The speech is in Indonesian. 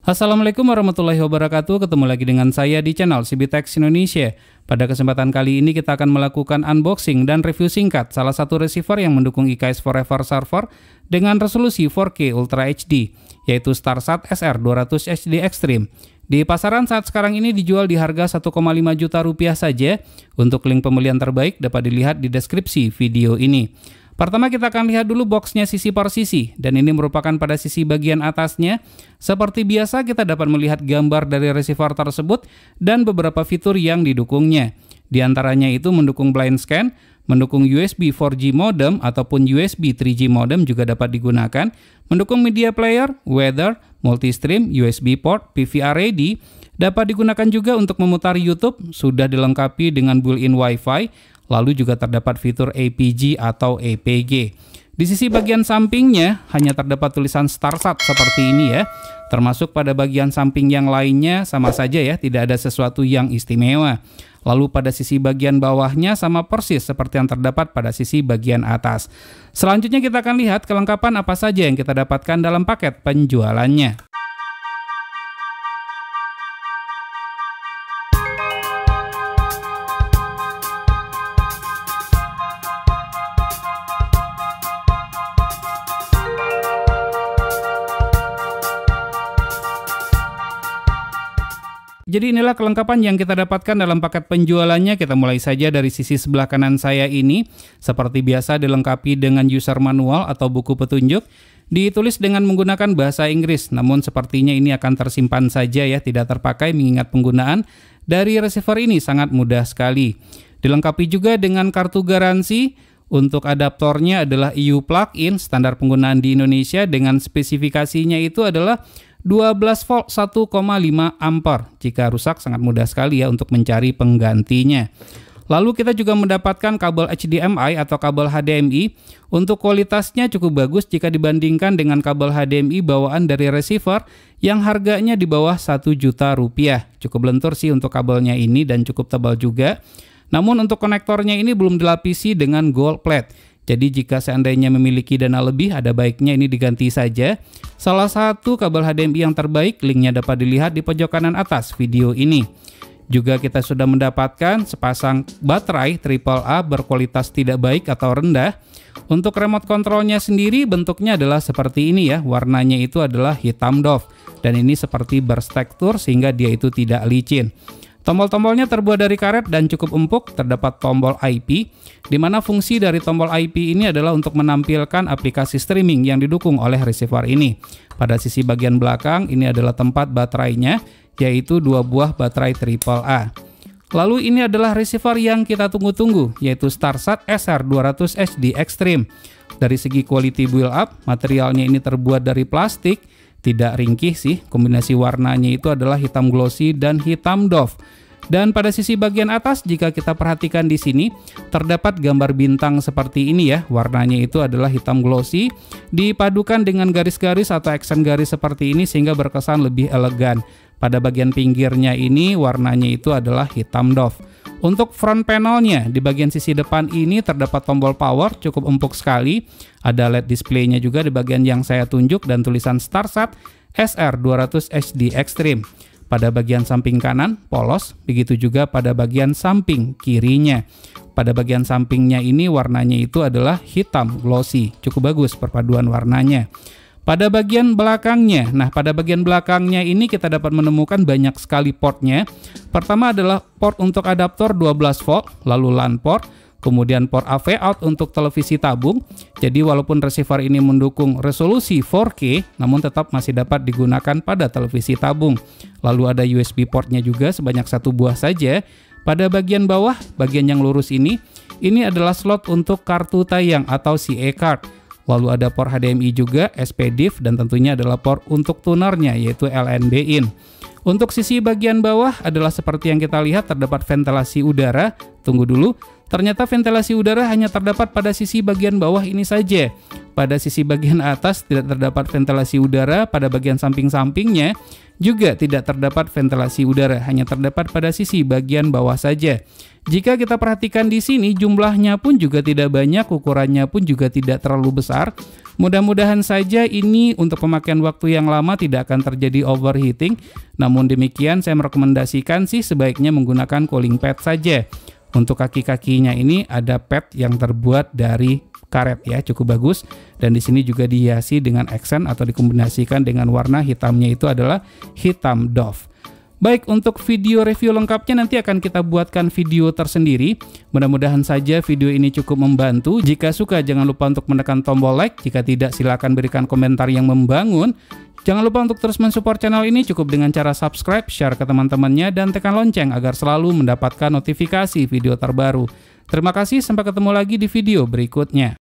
Assalamualaikum warahmatullahi wabarakatuh. Ketemu lagi dengan saya di channel CBTech Indonesia. Pada kesempatan kali ini kita akan melakukan unboxing dan review singkat salah satu receiver yang mendukung IKS Forever server dengan resolusi 4K Ultra HD, yaitu StarSat SR200 HD Extreme. Di pasaran saat sekarang ini dijual di harga 1,5 juta rupiah saja. Untuk link pembelian terbaik dapat dilihat di deskripsi video ini. Pertama kita akan lihat dulu boxnya sisi per sisi, dan ini merupakan pada sisi bagian atasnya. Seperti biasa kita dapat melihat gambar dari receiver tersebut dan beberapa fitur yang didukungnya. Di antaranya itu mendukung blind scan, mendukung USB 4G modem ataupun USB 3G modem juga dapat digunakan, mendukung media player, weather, multi-stream, USB port, PVR ready, dapat digunakan juga untuk memutar YouTube, sudah dilengkapi dengan built-in Wi-Fi. Lalu juga terdapat fitur APG atau APG. Di sisi bagian sampingnya hanya terdapat tulisan StarSat seperti ini ya. Termasuk pada bagian samping yang lainnya sama saja ya, tidak ada sesuatu yang istimewa. Lalu pada sisi bagian bawahnya sama persis seperti yang terdapat pada sisi bagian atas. Selanjutnya kita akan lihat kelengkapan apa saja yang kita dapatkan dalam paket penjualannya. Jadi inilah kelengkapan yang kita dapatkan dalam paket penjualannya. Kita mulai saja dari sisi sebelah kanan saya ini. Seperti biasa dilengkapi dengan user manual atau buku petunjuk. Ditulis dengan menggunakan bahasa Inggris, namun sepertinya ini akan tersimpan saja ya, tidak terpakai mengingat penggunaan dari receiver ini sangat mudah sekali. Dilengkapi juga dengan kartu garansi. Untuk adaptornya adalah EU plug-in, standar penggunaan di Indonesia dengan spesifikasinya itu adalah 12 volt 1,5 ampere. Jika rusak sangat mudah sekali ya untuk mencari penggantinya. Lalu kita juga mendapatkan kabel HDMI atau kabel HDMI. Untuk kualitasnya cukup bagus jika dibandingkan dengan kabel HDMI bawaan dari receiver yang harganya di bawah 1 juta rupiah. Cukup lentur sih untuk kabelnya ini dan cukup tebal juga. Namun untuk konektornya ini belum dilapisi dengan gold plate. Jadi jika seandainya memiliki dana lebih, ada baiknya ini diganti saja. Salah satu kabel HDMI yang terbaik, linknya dapat dilihat di pojok kanan atas video ini. Juga kita sudah mendapatkan sepasang baterai AAA berkualitas tidak baik atau rendah. Untuk remote controlnya sendiri bentuknya adalah seperti ini ya, warnanya itu adalah hitam doff. Dan ini seperti bertekstur sehingga dia itu tidak licin. Tombol-tombolnya terbuat dari karet dan cukup empuk, terdapat tombol IP, di mana fungsi dari tombol IP ini adalah untuk menampilkan aplikasi streaming yang didukung oleh receiver ini. Pada sisi bagian belakang, ini adalah tempat baterainya, yaitu 2 buah baterai AAA. Lalu ini adalah receiver yang kita tunggu-tunggu, yaitu StarSat SR200 HD Extreme. Dari segi quality build up, materialnya ini terbuat dari plastik, tidak ringkih sih, kombinasi warnanya itu adalah hitam glossy dan hitam doff. Dan pada sisi bagian atas jika kita perhatikan di sini terdapat gambar bintang seperti ini ya, warnanya itu adalah hitam glossy dipadukan dengan garis-garis atau aksen garis seperti ini sehingga berkesan lebih elegan. Pada bagian pinggirnya ini warnanya itu adalah hitam doff. Untuk front panelnya, di bagian sisi depan ini terdapat tombol power, cukup empuk sekali. Ada LED displaynya juga di bagian yang saya tunjuk dan tulisan StarSat SR200 HD Extreme. Pada bagian samping kanan, polos, begitu juga pada bagian samping kirinya. Pada bagian sampingnya ini warnanya itu adalah hitam glossy, cukup bagus perpaduan warnanya. Pada bagian belakangnya, pada bagian belakangnya ini kita dapat menemukan banyak sekali portnya. Pertama adalah port untuk adaptor 12 volt, lalu LAN port, kemudian port AV out untuk televisi tabung. Jadi walaupun receiver ini mendukung resolusi 4K, namun tetap masih dapat digunakan pada televisi tabung. Lalu ada USB portnya juga sebanyak 1 buah saja. Pada bagian bawah, bagian yang lurus ini adalah slot untuk kartu tayang atau CA card. Lalu ada port HDMI juga, SPDIF, dan tentunya adalah port untuk tunernya yaitu LNB in. Untuk sisi bagian bawah adalah seperti yang kita lihat terdapat ventilasi udara. Tunggu dulu, ternyata ventilasi udara hanya terdapat pada sisi bagian bawah ini saja. pada sisi bagian atas tidak terdapat ventilasi udara, pada bagian samping-sampingnya juga tidak terdapat ventilasi udara, hanya terdapat pada sisi bagian bawah saja. Jika kita perhatikan di sini, jumlahnya pun juga tidak banyak, ukurannya pun juga tidak terlalu besar. Mudah-mudahan saja ini untuk pemakaian waktu yang lama tidak akan terjadi overheating. Namun demikian, saya merekomendasikan sih sebaiknya menggunakan cooling pad saja. Untuk kaki-kakinya ini ada pad yang terbuat dari karet ya, cukup bagus. Dan di sini juga dihiasi dengan aksen atau dikombinasikan dengan warna hitamnya itu adalah hitam doff. Baik, untuk video review lengkapnya nanti akan kita buatkan video tersendiri. Mudah-mudahan saja video ini cukup membantu. Jika suka jangan lupa untuk menekan tombol like. Jika tidak, silakan berikan komentar yang membangun. Jangan lupa untuk terus mensupport channel ini cukup dengan cara subscribe, share ke teman-temannya, dan tekan lonceng agar selalu mendapatkan notifikasi video terbaru. Terima kasih, sampai ketemu lagi di video berikutnya.